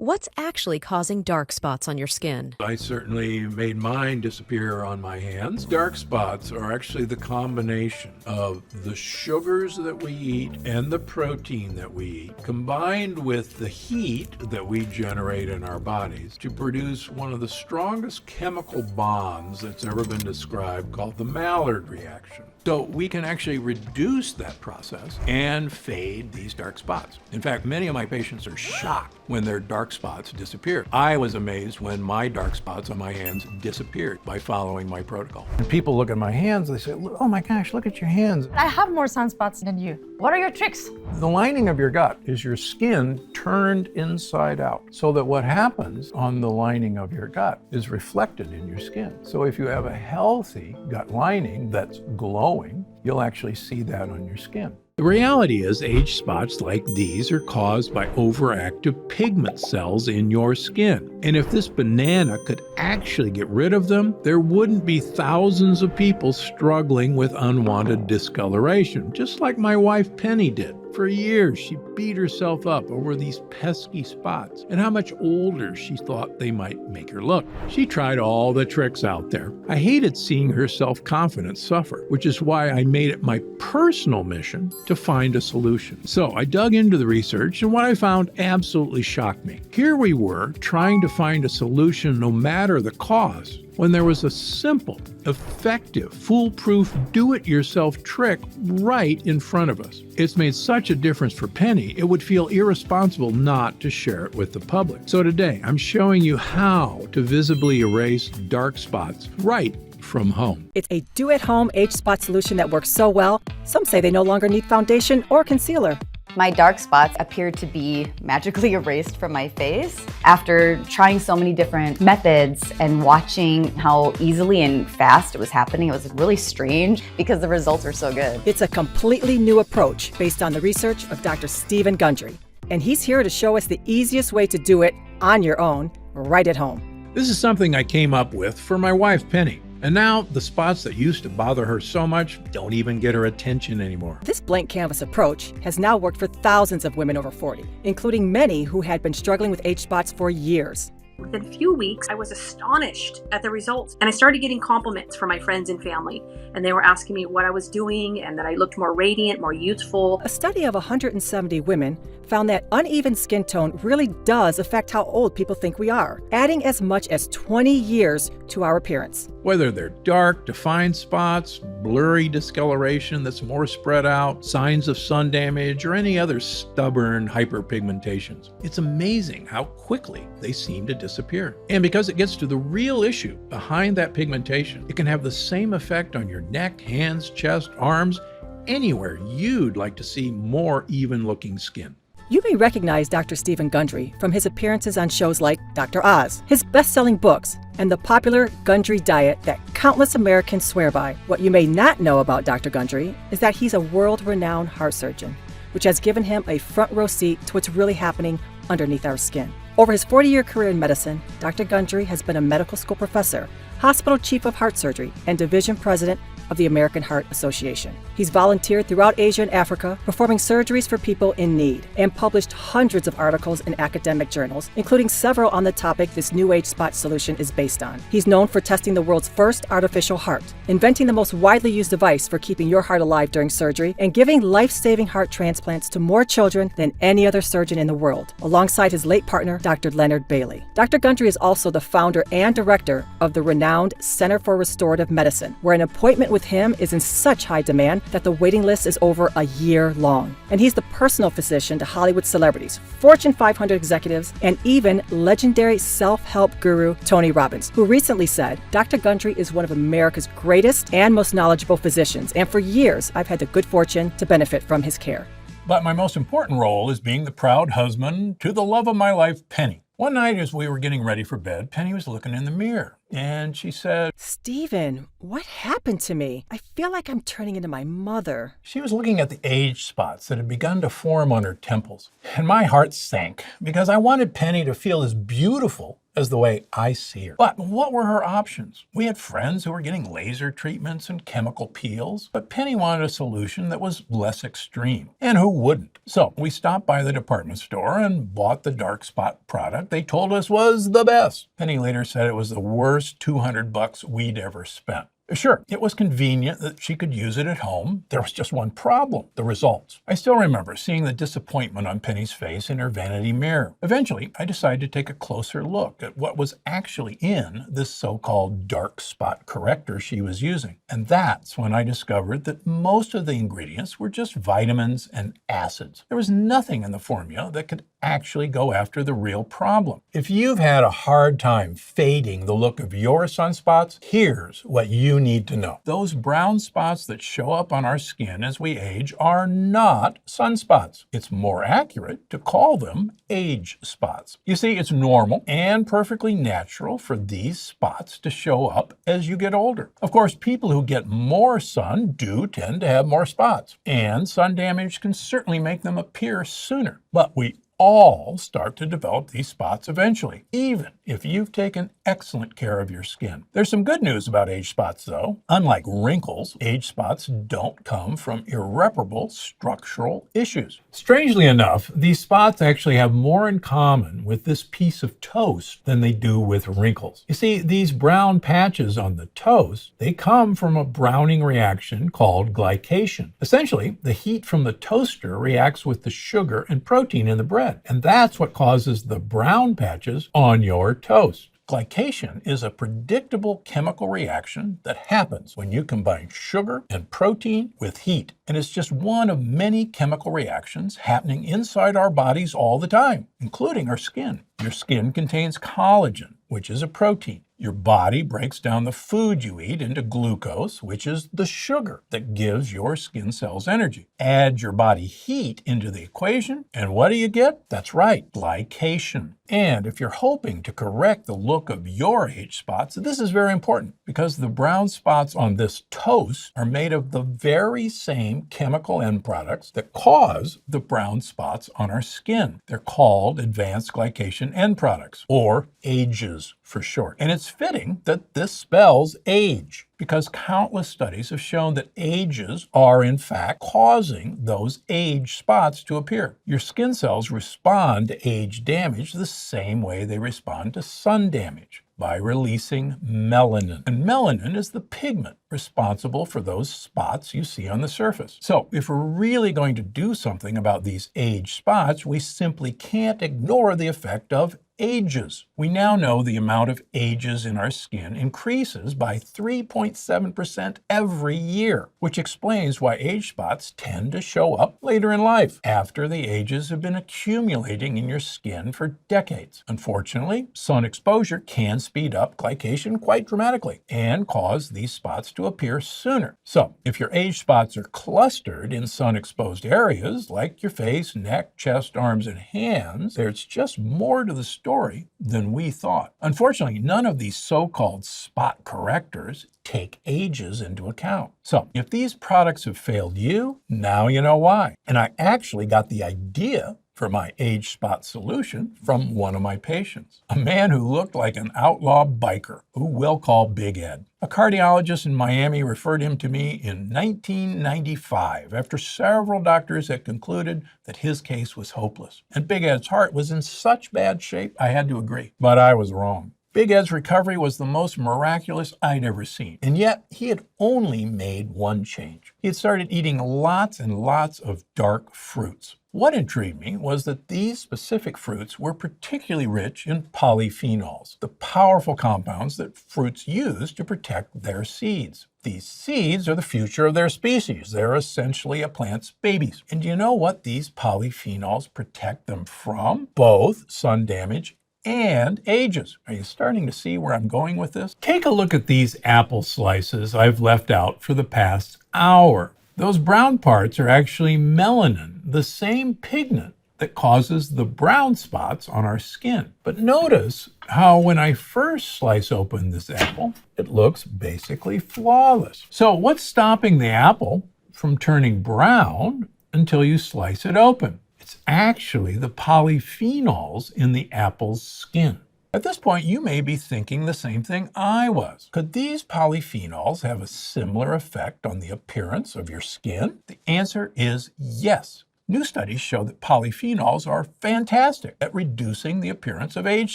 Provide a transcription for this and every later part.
What's actually causing dark spots on your skin? I certainly made mine disappear on my hands. Dark spots are actually the combination of the sugars that we eat and the protein that we eat, combined with the heat that we generate in our bodies to produce one of the strongest chemical bonds that's ever been described, called the Maillard reaction. So we can actually reduce that process and fade these dark spots. In fact, many of my patients are shocked when their dark spots disappear. I was amazed when my dark spots on my hands disappeared by following my protocol. When people look at my hands, they say, "Oh my gosh, look at your hands." I have more sunspots than you. What are your tricks? The lining of your gut is your skin turned inside out, so that what happens on the lining of your gut is reflected in your skin. So if you have a healthy gut lining that's glowing, you'll actually see that on your skin. The reality is age spots like these are caused by overactive pigment cells in your skin. And if this banana could actually get rid of them, there wouldn't be thousands of people struggling with unwanted discoloration, just like my wife Penny did. For years, she beat herself up over these pesky spots and how much older she thought they might make her look. She tried all the tricks out there. I hated seeing her self-confidence suffer, which is why I made it my personal mission to find a solution. So I dug into the research, and what I found absolutely shocked me. Here we were trying to find a solution no matter the cost, when there was a simple, effective, foolproof, do-it-yourself trick right in front of us. It's made such a difference for Penny, it would feel irresponsible not to share it with the public. So today, I'm showing you how to visibly erase dark spots right from home. It's a do-at-home age spot solution that works so well, some say they no longer need foundation or concealer. My dark spots appeared to be magically erased from my face. After trying so many different methods and watching how easily and fast it was happening, it was really strange because the results were so good. It's a completely new approach based on the research of Dr. Stephen Gundry. And he's here to show us the easiest way to do it on your own, right at home. This is something I came up with for my wife Penny. And now the spots that used to bother her so much don't even get her attention anymore. This blank canvas approach has now worked for thousands of women over 40, including many who had been struggling with age spots for years. Within a few weeks, I was astonished at the results, and I started getting compliments from my friends and family, and they were asking me what I was doing and that I looked more radiant, more youthful. A study of 170 women found that uneven skin tone really does affect how old people think we are, adding as much as 20 years to our appearance. Whether they're dark, defined spots, blurry discoloration that's more spread out, signs of sun damage, or any other stubborn hyperpigmentations, it's amazing how quickly they seem to disappear. And because it gets to the real issue behind that pigmentation, it can have the same effect on your neck, hands, chest, arms, anywhere you'd like to see more even-looking skin. You may recognize Dr. Stephen Gundry from his appearances on shows like Dr. Oz, his best-selling books, and the popular Gundry diet that countless Americans swear by. What you may not know about Dr. Gundry is that he's a world-renowned heart surgeon, which has given him a front-row seat to what's really happening underneath our skin. Over his 40-year career in medicine, Dr. Gundry has been a medical school professor, hospital chief of heart surgery, and division president of the American Heart Association. He's volunteered throughout Asia and Africa, performing surgeries for people in need, and published hundreds of articles in academic journals, including several on the topic this new age spot solution is based on. He's known for testing the world's first artificial heart, inventing the most widely used device for keeping your heart alive during surgery, and giving life-saving heart transplants to more children than any other surgeon in the world, alongside his late partner, Dr. Leonard Bailey. Dr. Gundry is also the founder and director of the renowned Center for Restorative Medicine, where an appointment with him is in such high demand that the waiting list is over a year long. And he's the personal physician to Hollywood celebrities, Fortune 500 executives, and even legendary self-help guru Tony Robbins, who recently said, "Dr. Gundry is one of America's greatest and most knowledgeable physicians, and for years I've had the good fortune to benefit from his care." But my most important role is being the proud husband to the love of my life, Penny. One night as we were getting ready for bed, Penny was looking in the mirror, and she said, "Stephen, what happened to me? I feel like I'm turning into my mother." She was looking at the age spots that had begun to form on her temples. And my heart sank because I wanted Penny to feel as beautiful as the way I see her. But what were her options? We had friends who were getting laser treatments and chemical peels, but Penny wanted a solution that was less extreme. And who wouldn't? So we stopped by the department store and bought the dark spot product they told us was the best. Penny later said it was the worst $200 we'd ever spent. Sure, it was convenient that she could use it at home. There was just one problem: the results. I still remember seeing the disappointment on Penny's face in her vanity mirror. Eventually, I decided to take a closer look at what was actually in this so-called dark spot corrector she was using. And that's when I discovered that most of the ingredients were just vitamins and acids. There was nothing in the formula that could actually go after the real problem. If you've had a hard time fading the look of your sunspots, here's what you need to know. Those brown spots that show up on our skin as we age are not sunspots. It's more accurate to call them age spots. You see, it's normal and perfectly natural for these spots to show up as you get older. Of course, people who get more sun do tend to have more spots, and sun damage can certainly make them appear sooner. But we all start to develop these spots eventually, even if you've taken excellent care of your skin. There's some good news about age spots, though. Unlike wrinkles, age spots don't come from irreparable structural issues. Strangely enough, these spots actually have more in common with this piece of toast than they do with wrinkles. You see, these brown patches on the toast, they come from a browning reaction called glycation. Essentially, the heat from the toaster reacts with the sugar and protein in the bread, and that's what causes the brown patches on your toast. Glycation is a predictable chemical reaction that happens when you combine sugar and protein with heat. And it's just one of many chemical reactions happening inside our bodies all the time, including our skin. Your skin contains collagen, which is a protein. Your body breaks down the food you eat into glucose, which is the sugar that gives your skin cells energy. Add your body heat into the equation, and what do you get? That's right, glycation. And if you're hoping to correct the look of your age spots, this is very important because the brown spots on this toast are made of the very same chemical end products that cause the brown spots on our skin. They're called advanced glycation end products, or AGEs for short. And it's fitting that this spells age, because countless studies have shown that AGEs are in fact causing those age spots to appear. Your skin cells respond to age damage the same way they respond to sun damage, by releasing melanin. And melanin is the pigment responsible for those spots you see on the surface. So if we're really going to do something about these age spots, we simply can't ignore the effect of AGEs. We now know the amount of AGEs in our skin increases by 3.7% every year, which explains why age spots tend to show up later in life, after the AGEs have been accumulating in your skin for decades. Unfortunately, sun exposure can speed up glycation quite dramatically and cause these spots to appear sooner. So if your age spots are clustered in sun-exposed areas like your face, neck, chest, arms, and hands, there's just more to the story than we thought. Unfortunately, none of these so-called spot correctors take AGEs into account. So if these products have failed you, now you know why. And I actually got the idea for my age spot solution from one of my patients, a man who looked like an outlaw biker, who we'll call Big Ed. A cardiologist in Miami referred him to me in 1995 after several doctors had concluded that his case was hopeless. And Big Ed's heart was in such bad shape, I had to agree. But I was wrong. Big Ed's recovery was the most miraculous I'd ever seen. And yet, he had only made one change. He had started eating lots and lots of dark fruits. What intrigued me was that these specific fruits were particularly rich in polyphenols, the powerful compounds that fruits use to protect their seeds. These seeds are the future of their species. They're essentially a plant's babies. And do you know what these polyphenols protect them from? Both sun damage and AGEs. Are you starting to see where I'm going with this? Take a look at these apple slices I've left out for the past hour. Those brown parts are actually melanin, the same pigment that causes the brown spots on our skin. But notice how when I first slice open this apple, it looks basically flawless. So what's stopping the apple from turning brown until you slice it open? It's actually the polyphenols in the apple's skin. At this point, you may be thinking the same thing I was. Could these polyphenols have a similar effect on the appearance of your skin? The answer is yes. New studies show that polyphenols are fantastic at reducing the appearance of age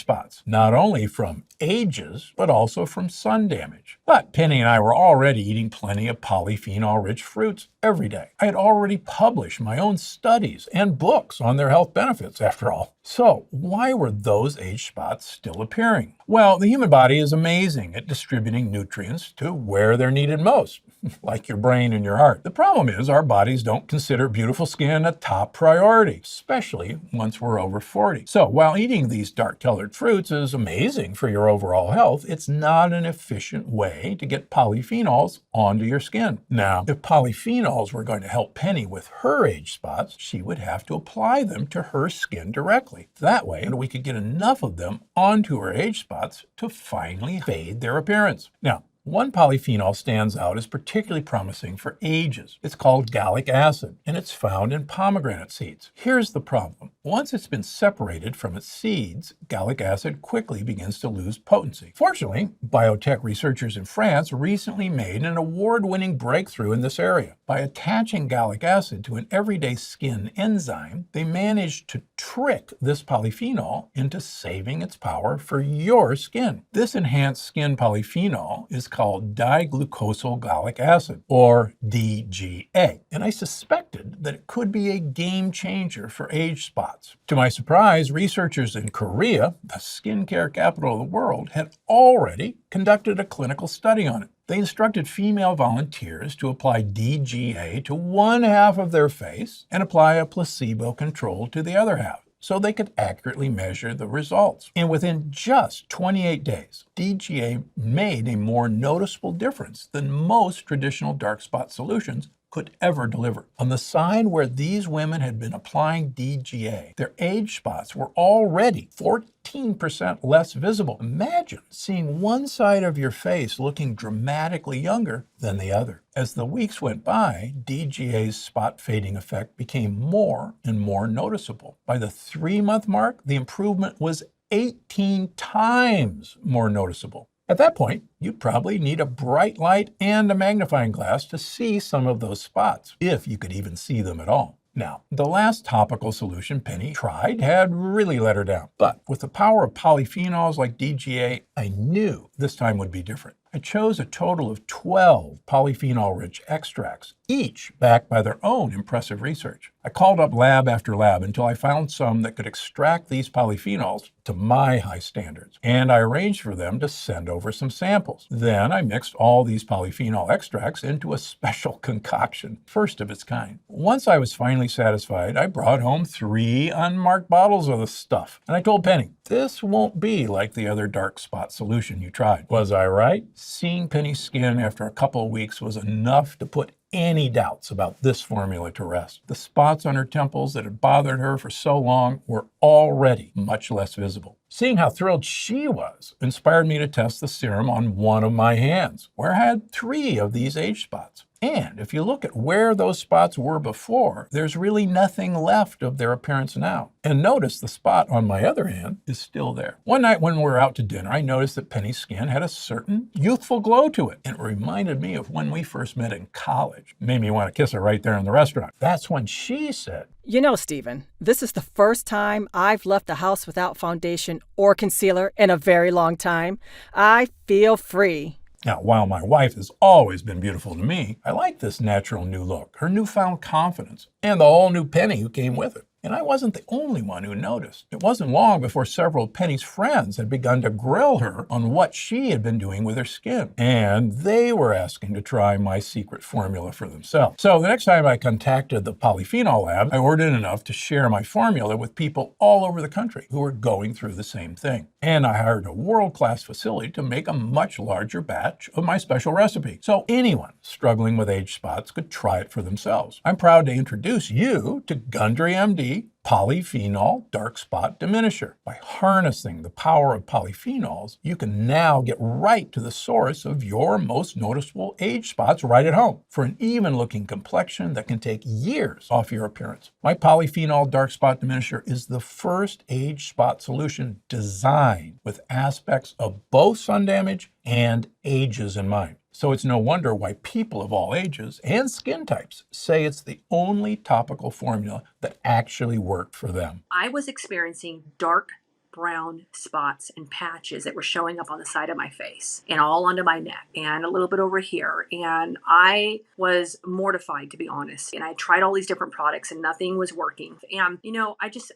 spots, not only from ages, but also from sun damage. But Penny and I were already eating plenty of polyphenol-rich fruits every day. I had already published my own studies and books on their health benefits, after all. So why were those age spots still appearing? Well, the human body is amazing at distributing nutrients to where they're needed most, like your brain and your heart. The problem is our bodies don't consider beautiful skin a top priority, especially once we're over 40. So while eating these dark-colored fruits is amazing for your overall health, it's not an efficient way to get polyphenols onto your skin. Now, if polyphenols were going to help Penny with her age spots, she would have to apply them to her skin directly. That way, we could get enough of them onto her age spots to finally fade their appearance. Now, one polyphenol stands out as particularly promising for ages. It's called gallic acid, and it's found in pomegranate seeds. Here's the problem. Once it's been separated from its seeds, gallic acid quickly begins to lose potency. Fortunately, biotech researchers in France recently made an award-winning breakthrough in this area. By attaching gallic acid to an everyday skin enzyme, they managed to trick this polyphenol into saving its power for your skin. This enhanced skin polyphenol is called diglucosyl gallic acid, or DGA, and I suspected that it could be a game changer for age spots. To my surprise, researchers in Korea, the skincare capital of the world, had already conducted a clinical study on it. They instructed female volunteers to apply DGA to one half of their face and apply a placebo control to the other half, so they could accurately measure the results. And within just 28 days, DGA made a more noticeable difference than most traditional dark spot solutions could ever deliver. On the side where these women had been applying DGA, their age spots were already 14% less visible. Imagine seeing one side of your face looking dramatically younger than the other. As the weeks went by, DGA's spot fading effect became more and more noticeable. By the 3-month mark, the improvement was 18 times more noticeable. At that point, you'd probably need a bright light and a magnifying glass to see some of those spots, if you could even see them at all. Now, the last topical solution Penny tried had really let her down. But with the power of polyphenols like DGA, I knew this time would be different. I chose a total of 12 polyphenol-rich extracts, each backed by their own impressive research. I called up lab after lab until I found some that could extract these polyphenols to my high standards, and I arranged for them to send over some samples. Then I mixed all these polyphenol extracts into a special concoction, first of its kind. Once I was finally satisfied, I brought home 3 unmarked bottles of the stuff, and I told Penny, this won't be like the other dark spot solution you tried. Was I right? Seeing Penny's skin after a couple of weeks was enough to put any doubts about this formula to rest. The spots on her temples that had bothered her for so long were already much less visible. Seeing how thrilled she was inspired me to test the serum on one of my hands, where I had 3 of these age spots. And if you look at where those spots were before, there's really nothing left of their appearance now. And notice the spot on my other hand is still there. One night when we were out to dinner, I noticed that Penny's skin had a certain youthful glow to it. And it reminded me of when we first met in college. Made me want to kiss her right there in the restaurant. That's when she said, You know, Stephen, this is the first time I've left the house without foundation or concealer in a very long time. I feel free. Now, while my wife has always been beautiful to me, I like this natural new look, her newfound confidence, and the whole new Penny who came with it. And I wasn't the only one who noticed. It wasn't long before several of Penny's friends had begun to grill her on what she had been doing with her skin. And they were asking to try my secret formula for themselves. So the next time I contacted the polyphenol lab, I ordered enough to share my formula with people all over the country who were going through the same thing. And I hired a world-class facility to make a much larger batch of my special recipe. So anyone struggling with age spots could try it for themselves. I'm proud to introduce you to Gundry MD the Polyphenol Dark Spot Diminisher. By harnessing the power of polyphenols, you can now get right to the source of your most noticeable age spots right at home for an even-looking complexion that can take years off your appearance. My Polyphenol Dark Spot Diminisher is the first age spot solution designed with aspects of both sun damage and ages in mind. So it's no wonder why people of all ages and skin types say it's the only topical formula that actually worked for them. I was experiencing dark brown spots and patches that were showing up on the side of my face and all under my neck and a little bit over here. And I was mortified, to be honest. And I tried all these different products and nothing was working. And,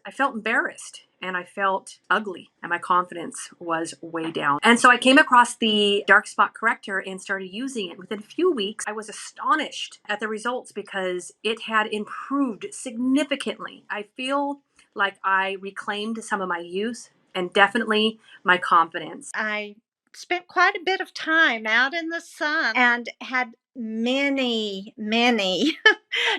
I felt embarrassed and I felt ugly and my confidence was way down. And so I came across the dark spot corrector and started using it. Within a few weeks, I was astonished at the results because it had improved significantly. I feel like I reclaimed some of my youth and definitely my confidence. I spent quite a bit of time out in the sun and had many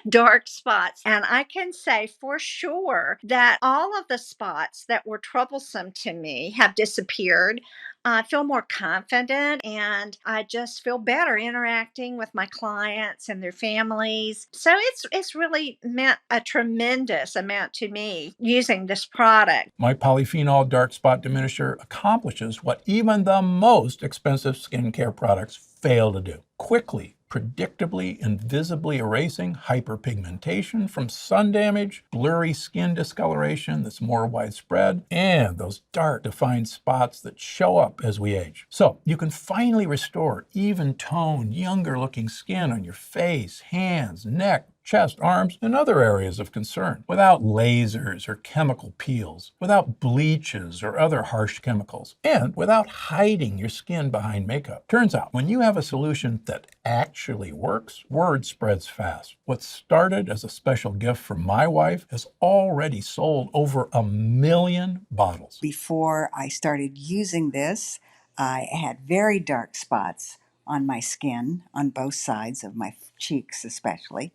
dark spots. And I can say for sure that all of the spots that were troublesome to me have disappeared. I feel more confident and I just feel better interacting with my clients and their families. So it's really meant a tremendous amount to me using this product. My Polyphenol Dark Spot Diminisher accomplishes what even the most expensive skincare products fail to do. Quickly, predictably and visibly erasing hyperpigmentation from sun damage, blurry skin discoloration that's more widespread, and those dark defined spots that show up as we age. So you can finally restore even-toned, younger-looking skin on your face, hands, neck, chest, arms, and other areas of concern without lasers or chemical peels, without bleaches or other harsh chemicals, and without hiding your skin behind makeup. Turns out, when you have a solution that actually works, word spreads fast. What started as a special gift from my wife has already sold over 1 million bottles. Before I started using this, I had very dark spots on my skin, on both sides of my cheeks especially,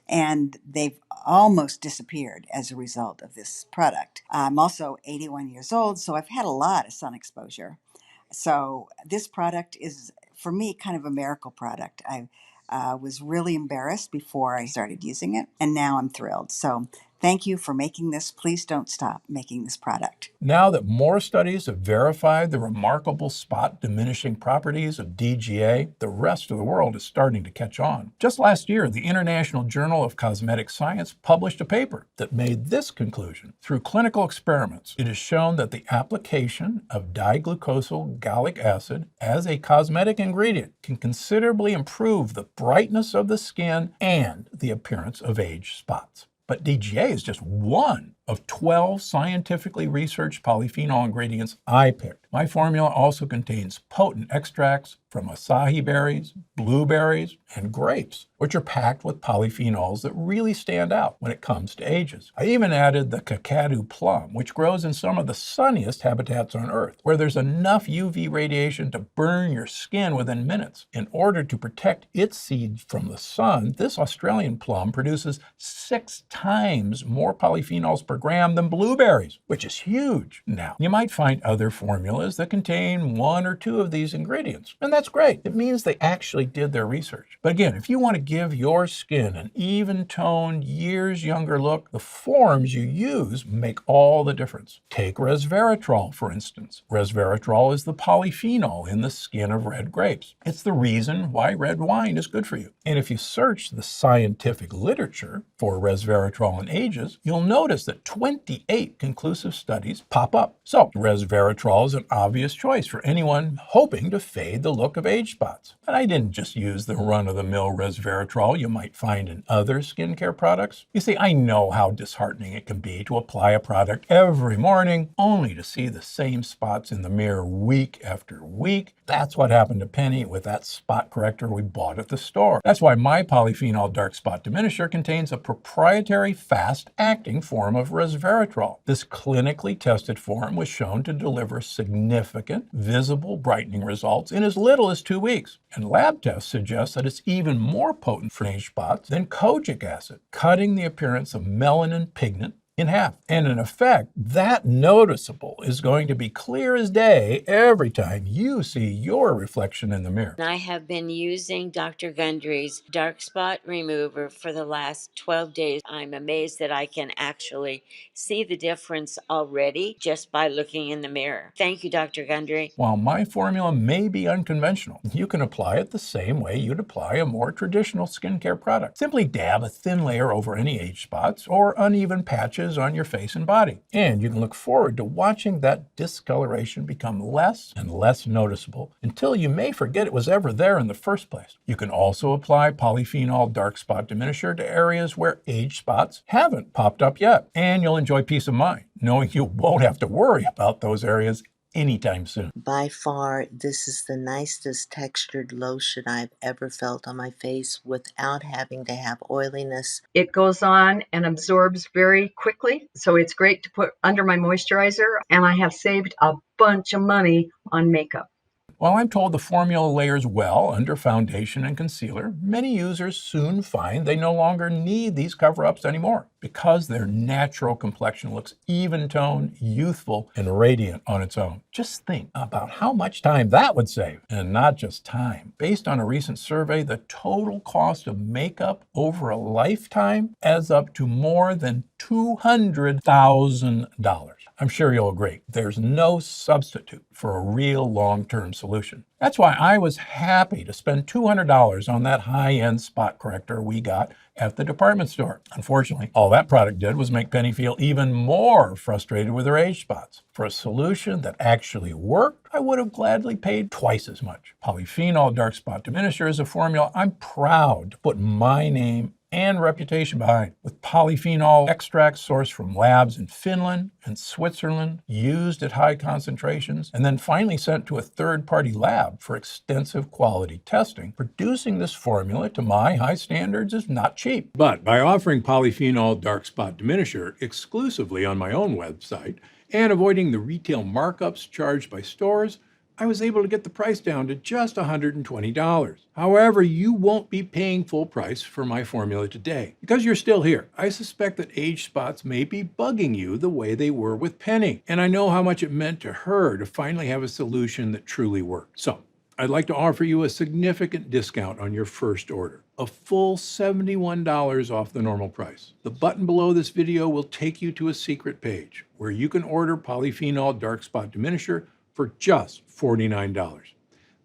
and they've almost disappeared as a result of this product. I'm also 81 years old, so I've had a lot of sun exposure. So this product is, for me, kind of a miracle product. I was really embarrassed before I started using it, and now I'm thrilled. So thank you for making this. Please don't stop making this product. Now that more studies have verified the remarkable spot diminishing properties of DGA, the rest of the world is starting to catch on. Just last year, the International Journal of Cosmetic Science published a paper that made this conclusion. Through clinical experiments, it is shown that the application of diglucosyl gallic acid as a cosmetic ingredient can considerably improve the brightness of the skin and the appearance of age spots. But DGA is just one of 12 scientifically researched polyphenol ingredients I picked. My formula also contains potent extracts from acai berries, blueberries, and grapes, which are packed with polyphenols that really stand out when it comes to ages. I even added the Kakadu plum, which grows in some of the sunniest habitats on Earth, where there's enough UV radiation to burn your skin within minutes. In order to protect its seeds from the sun, this Australian plum produces 6 times more polyphenols per gram than blueberries, which is huge. Now, you might find other formulas that contain 1 or 2 of these ingredients, and that's great. It means they actually did their research. But again, if you want to give your skin an even-toned, years younger look, the forms you use make all the difference. Take resveratrol, for instance. Resveratrol is the polyphenol in the skin of red grapes. It's the reason why red wine is good for you. And if you search the scientific literature for resveratrol in ages, you'll notice that 28 conclusive studies pop up. So resveratrol is an obvious choice for anyone hoping to fade the look of age spots. And I didn't just use the run-of-the-mill resveratrol you might find in other skincare products. You see, I know how disheartening it can be to apply a product every morning only to see the same spots in the mirror week after week. That's what happened to Penny with that spot corrector we bought at the store. That's why my Polyphenol Dark Spot Diminisher contains a proprietary fast-acting form of resveratrol. This clinically tested form was shown to deliver significant, visible brightening results in as little as 2 weeks. And lab tests suggest that it's even more potent for age spots than kojic acid, cutting the appearance of melanin pigment in half. And in effect, that noticeable is going to be clear as day every time you see your reflection in the mirror. I have been using Dr. Gundry's dark spot remover for the last 12 days. I'm amazed that I can actually see the difference already just by looking in the mirror. Thank you, Dr. Gundry. While my formula may be unconventional, you can apply it the same way you'd apply a more traditional skincare product. Simply dab a thin layer over any age spots or uneven patches on your face and body. And you can look forward to watching that discoloration become less and less noticeable until you may forget it was ever there in the first place. You can also apply polyphenol dark spot diminisher to areas where age spots haven't popped up yet. And you'll enjoy peace of mind knowing you won't have to worry about those areas anytime soon. By far, this is the nicest textured lotion I've ever felt on my face without having to have oiliness. It goes on and absorbs very quickly, so it's great to put under my moisturizer, and I have saved a bunch of money on makeup. While I'm told the formula layers well under foundation and concealer, many users soon find they no longer need these cover-ups anymore because their natural complexion looks even-toned, youthful, and radiant on its own. Just think about how much time that would save, and not just time. Based on a recent survey, the total cost of makeup over a lifetime adds up to more than $200,000. I'm sure you'll agree, there's no substitute for a real long-term solution. That's why I was happy to spend $200 on that high-end spot corrector we got at the department store. Unfortunately, all that product did was make Penny feel even more frustrated with her age spots. For a solution that actually worked, I would have gladly paid twice as much. Polyphenol Dark Spot Diminisher is a formula I'm proud to put my name and reputation behind, with polyphenol extracts sourced from labs in Finland and Switzerland, used at high concentrations, and then finally sent to a third-party lab for extensive quality testing. Producing this formula to my high standards is not cheap. But by offering polyphenol dark spot diminisher exclusively on my own website and avoiding the retail markups charged by stores, I was able to get the price down to just $120. However, you won't be paying full price for my formula today. Because you're still here, I suspect that age spots may be bugging you the way they were with Penny. And I know how much it meant to her to finally have a solution that truly worked. So, I'd like to offer you a significant discount on your first order. A full $71 off the normal price. The button below this video will take you to a secret page where you can order polyphenol dark spot diminisher for just $49.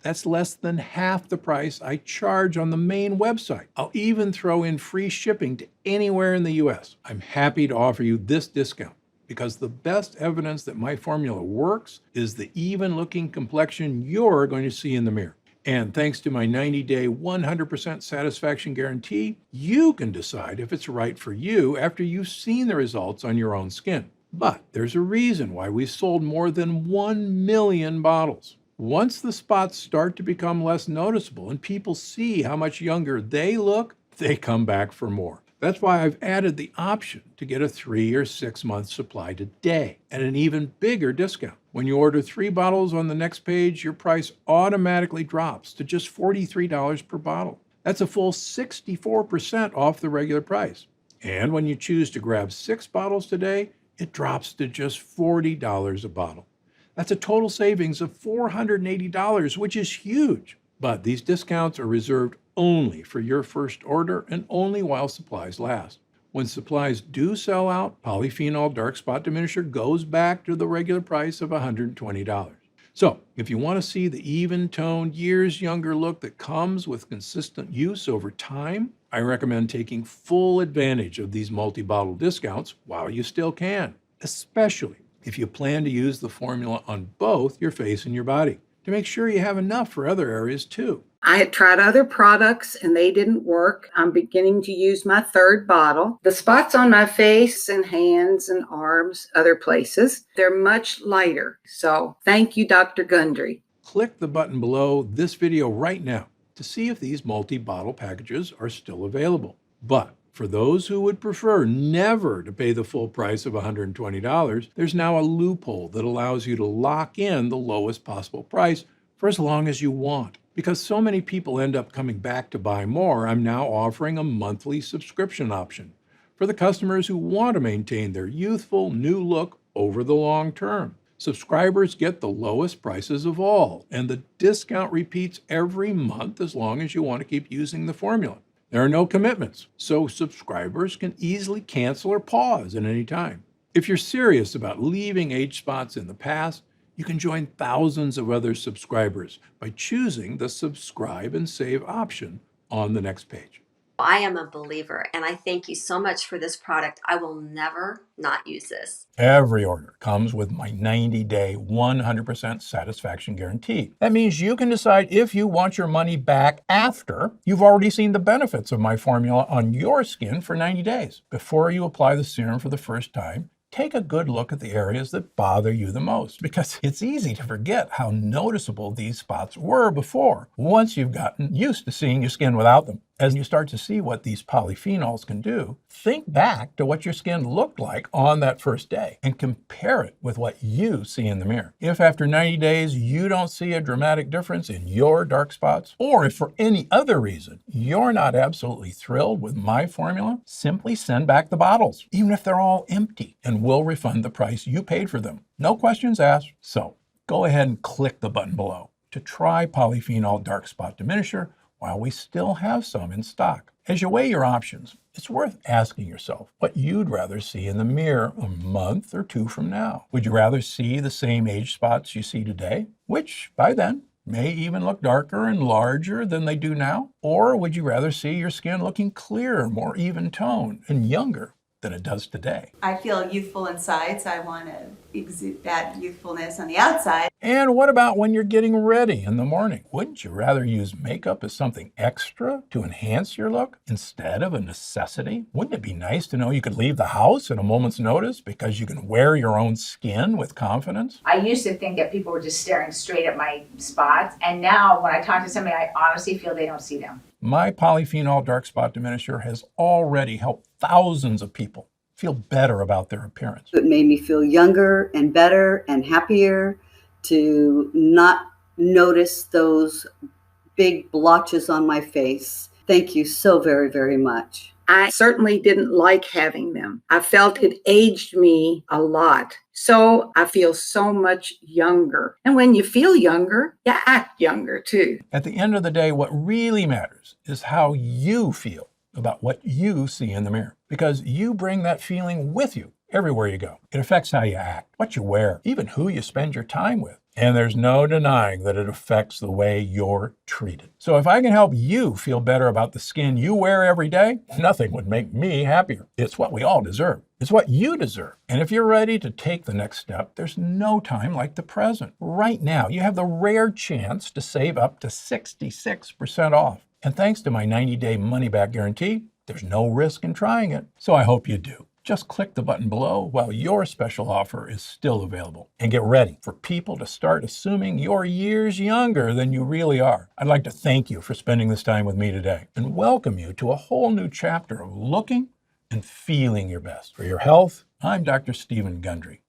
That's less than half the price I charge on the main website. I'll even throw in free shipping to anywhere in the US. I'm happy to offer you this discount because the best evidence that my formula works is the even-looking complexion you're going to see in the mirror. And thanks to my 90-day 100% satisfaction guarantee, you can decide if it's right for you after you've seen the results on your own skin. But there's a reason why we've sold more than 1 million bottles. Once the spots start to become less noticeable and people see how much younger they look, they come back for more. That's why I've added the option to get a 3 or 6 month supply today at an even bigger discount. When you order 3 bottles on the next page, your price automatically drops to just $43 per bottle. That's a full 64% off the regular price. And when you choose to grab 6 bottles today, it drops to just $40 a bottle. That's a total savings of $480, which is huge. But these discounts are reserved only for your first order and only while supplies last. When supplies do sell out, polyphenol dark spot diminisher goes back to the regular price of $120. So, if you want to see the even-toned, years younger look that comes with consistent use over time, I recommend taking full advantage of these multi-bottle discounts while you still can, especially if you plan to use the formula on both your face and your body, to make sure you have enough for other areas too. I had tried other products and they didn't work. I'm beginning to use my 3rd bottle. The spots on my face and hands and arms, other places, they're much lighter. So thank you, Dr. Gundry. Click the button below this video right now to see if these multi-bottle packages are still available. But for those who would prefer never to pay the full price of $120, there's now a loophole that allows you to lock in the lowest possible price for as long as you want. Because so many people end up coming back to buy more, I'm now offering a monthly subscription option. for the customers who want to maintain their youthful new look over the long term. Subscribers get the lowest prices of all, and the discount repeats every month as long as you want to keep using the formula. There are no commitments, so subscribers can easily cancel or pause at any time. If you're serious about leaving age spots in the past, you can join thousands of other subscribers by choosing the subscribe and save option on the next page. I am a believer, and I thank you so much for this product. I will never not use this. Every order comes with my 90-day, 100% satisfaction guarantee. That means you can decide if you want your money back after you've already seen the benefits of my formula on your skin for 90 days. Before you apply the serum for the first time, take a good look at the areas that bother you the most, because it's easy to forget how noticeable these spots were before, once you've gotten used to seeing your skin without them. As you start to see what these polyphenols can do, think back to what your skin looked like on that first day and compare it with what you see in the mirror. If after 90 days you don't see a dramatic difference in your dark spots, or if for any other reason you're not absolutely thrilled with my formula, simply send back the bottles, even if they're all empty, and we'll refund the price you paid for them. No questions asked. So go ahead and click the button below to try Polyphenol Dark Spot Diminisher while we still have some in stock. As you weigh your options, it's worth asking yourself what you'd rather see in the mirror a month or two from now. Would you rather see the same age spots you see today, which by then may even look darker and larger than they do now? Or would you rather see your skin looking clearer, more even toned, and younger than it does today? I feel youthful inside, so I want to exude that youthfulness on the outside. And what about when you're getting ready in the morning? Wouldn't you rather use makeup as something extra to enhance your look instead of a necessity? Wouldn't it be nice to know you could leave the house at a moment's notice because you can wear your own skin with confidence? I used to think that people were just staring straight at my spots, and now when I talk to somebody, I honestly feel they don't see them. My Polyphenol Dark Spot Diminisher has already helped thousands of people feel better about their appearance. It made me feel younger and better and happier, to not notice those big blotches on my face. Thank you so very, very much. I certainly didn't like having them. I felt it aged me a lot. So I feel so much younger. And when you feel younger, you act younger too. At the end of the day, what really matters is how you feel about what you see in the mirror, because you bring that feeling with you everywhere you go. It affects how you act, what you wear, even who you spend your time with. And there's no denying that it affects the way you're treated. So if I can help you feel better about the skin you wear every day, nothing would make me happier. It's what we all deserve. It's what you deserve. And if you're ready to take the next step, there's no time like the present. Right now, you have the rare chance to save up to 66% off. And thanks to my 90-day money-back guarantee, there's no risk in trying it. So I hope you do. Just click the button below while your special offer is still available. And get ready for people to start assuming you're years younger than you really are. I'd like to thank you for spending this time with me today and welcome you to a whole new chapter of looking and feeling your best. For your health, I'm Dr. Stephen Gundry.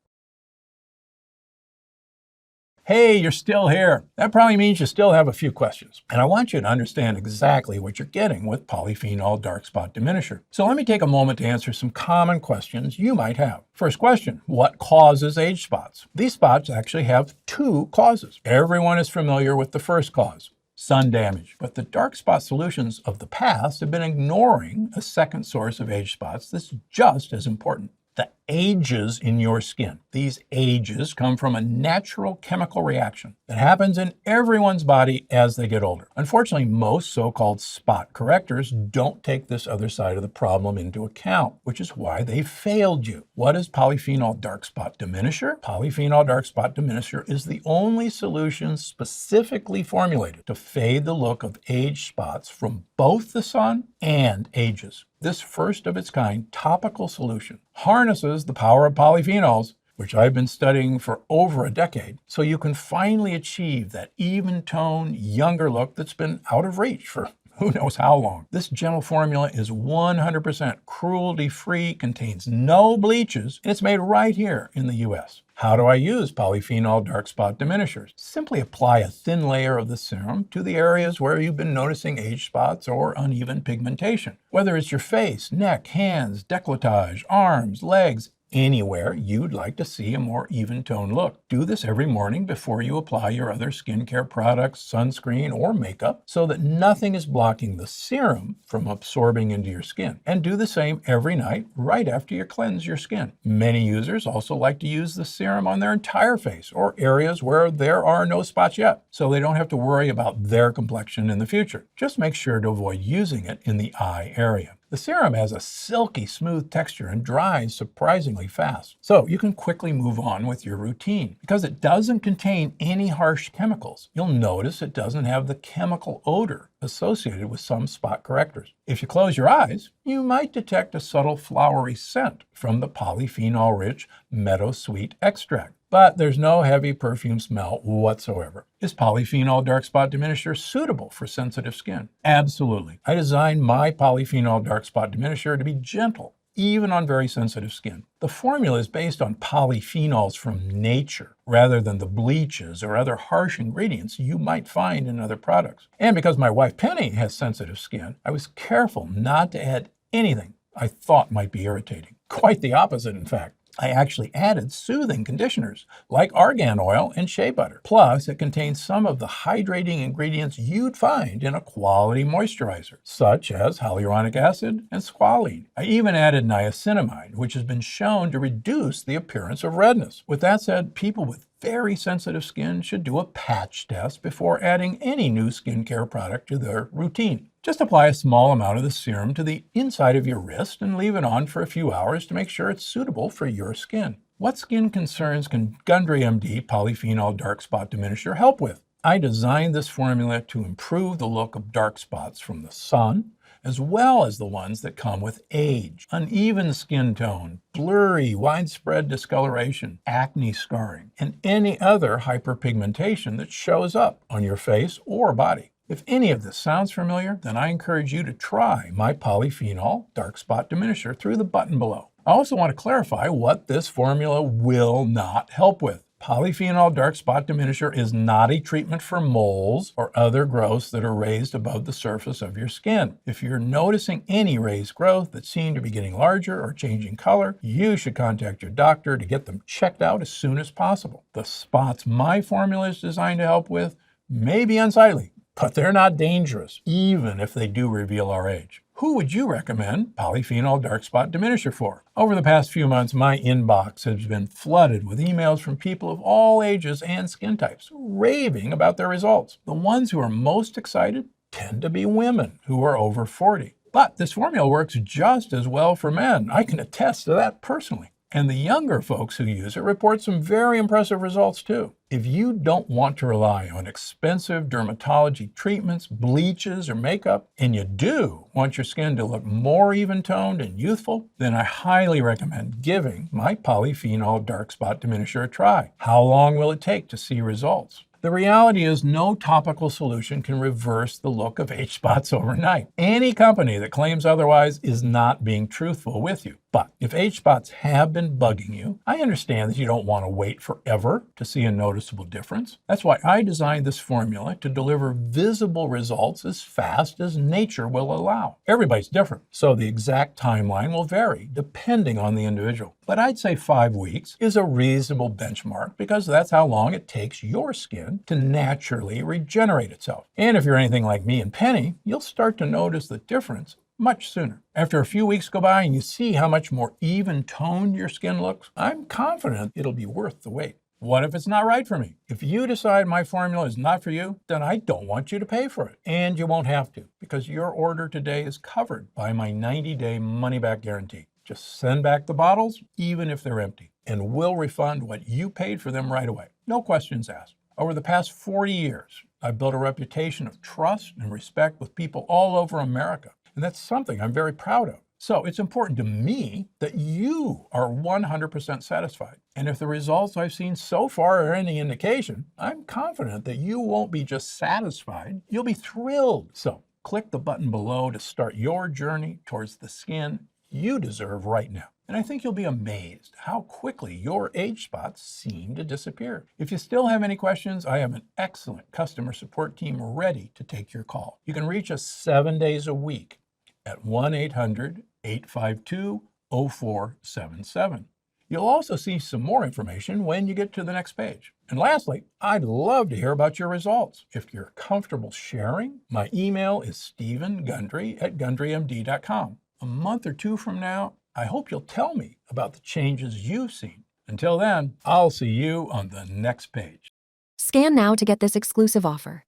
Hey, you're still here. That probably means you still have a few questions. And I want you to understand exactly what you're getting with Polyphenol Dark Spot Diminisher. So let me take a moment to answer some common questions you might have. First question, what causes age spots? These spots actually have two causes. Everyone is familiar with the first cause, sun damage. But the dark spot solutions of the past have been ignoring a second source of age spots that's just as important. The ages in your skin. These ages come from a natural chemical reaction that happens in everyone's body as they get older. Unfortunately, most so-called spot correctors don't take this other side of the problem into account, which is why they failed you. What is Polyphenol Dark Spot Diminisher? Polyphenol Dark Spot Diminisher is the only solution specifically formulated to fade the look of age spots from both the sun and ages. This first of its kind topical solution harnesses the power of polyphenols, which I've been studying for over a decade, so you can finally achieve that even tone, younger look that's been out of reach for who knows how long. This gentle formula is 100% cruelty-free, contains no bleaches, and it's made right here in the US. How do I use polyphenol dark spot diminishers? Simply apply a thin layer of the serum to the areas where you've been noticing age spots or uneven pigmentation. Whether it's your face, neck, hands, décolletage, arms, legs, anywhere you'd like to see a more even tone look. Do this every morning before you apply your other skincare products, sunscreen, or makeup so that nothing is blocking the serum from absorbing into your skin. And do the same every night right after you cleanse your skin. Many users also like to use the serum on their entire face or areas where there are no spots yet, so they don't have to worry about their complexion in the future. Just make sure to avoid using it in the eye area. The serum has a silky smooth texture and dries surprisingly fast, so you can quickly move on with your routine. Because it doesn't contain any harsh chemicals, you'll notice it doesn't have the chemical odor associated with some spot correctors. If you close your eyes, you might detect a subtle flowery scent from the polyphenol-rich Meadowsweet extract. But there's no heavy perfume smell whatsoever. Is polyphenol dark spot diminisher suitable for sensitive skin? Absolutely. I designed my polyphenol dark spot diminisher to be gentle, even on very sensitive skin. The formula is based on polyphenols from nature, rather than the bleaches or other harsh ingredients you might find in other products. And because my wife Penny has sensitive skin, I was careful not to add anything I thought might be irritating. Quite the opposite, in fact. I actually added soothing conditioners like argan oil and shea butter. Plus, it contains some of the hydrating ingredients you'd find in a quality moisturizer, such as hyaluronic acid and squalene. I even added niacinamide, which has been shown to reduce the appearance of redness. With that said, people with very sensitive skin should do a patch test before adding any new skincare product to their routine. Just apply a small amount of the serum to the inside of your wrist and leave it on for a few hours to make sure it's suitable for your skin. What skin concerns can Gundry MD Polyphenol Dark Spot Diminisher help with? I designed this formula to improve the look of dark spots from the sun, as well as the ones that come with age, uneven skin tone, blurry, widespread discoloration, acne scarring, and any other hyperpigmentation that shows up on your face or body. If any of this sounds familiar, then I encourage you to try my polyphenol dark spot diminisher through the button below. I also want to clarify what this formula will not help with. Polyphenol dark spot diminisher is not a treatment for moles or other growths that are raised above the surface of your skin. If you're noticing any raised growth that seem to be getting larger or changing color, you should contact your doctor to get them checked out as soon as possible. The spots my formula is designed to help with may be unsightly, but they're not dangerous, even if they do reveal our age. Who would you recommend polyphenol dark spot diminisher for? Over the past few months, my inbox has been flooded with emails from people of all ages and skin types, raving about their results. The ones who are most excited tend to be women who are over 40. But this formula works just as well for men. I can attest to that personally. And the younger folks who use it report some very impressive results too. If you don't want to rely on expensive dermatology treatments, bleaches, or makeup, and you do want your skin to look more even-toned and youthful, then I highly recommend giving my polyphenol dark spot diminisher a try. How long will it take to see results? The reality is no topical solution can reverse the look of age spots overnight. Any company that claims otherwise is not being truthful with you. But if age spots have been bugging you, I understand that you don't want to wait forever to see a noticeable difference. That's why I designed this formula to deliver visible results as fast as nature will allow. Everybody's different, so the exact timeline will vary depending on the individual. But I'd say 5 weeks is a reasonable benchmark because that's how long it takes your skin to naturally regenerate itself. And if you're anything like me and Penny, you'll start to notice the difference much sooner. After a few weeks go by and you see how much more even-toned your skin looks, I'm confident it'll be worth the wait. What if it's not right for me? If you decide my formula is not for you, then I don't want you to pay for it. And you won't have to, because your order today is covered by my 90-day money-back guarantee. Just send back the bottles, even if they're empty, and we'll refund what you paid for them right away. No questions asked. Over the past 40 years, I've built a reputation of trust and respect with people all over America. And that's something I'm very proud of. So it's important to me that you are 100% satisfied. And if the results I've seen so far are any indication, I'm confident that you won't be just satisfied, you'll be thrilled. So Click the button below to start your journey towards the skin you deserve right now. And I think you'll be amazed how quickly your age spots seem to disappear. If you still have any questions, I have an excellent customer support team ready to take your call. You can reach us 7 days a week at 1-800-852-0477. You'll also see some more information when you get to the next page. And lastly, I'd love to hear about your results. If you're comfortable sharing, my email is stevengundry@gundrymd.com. A month or two from now, I hope you'll tell me about the changes you've seen. Until then, I'll see you on the next page. Scan now to get this exclusive offer.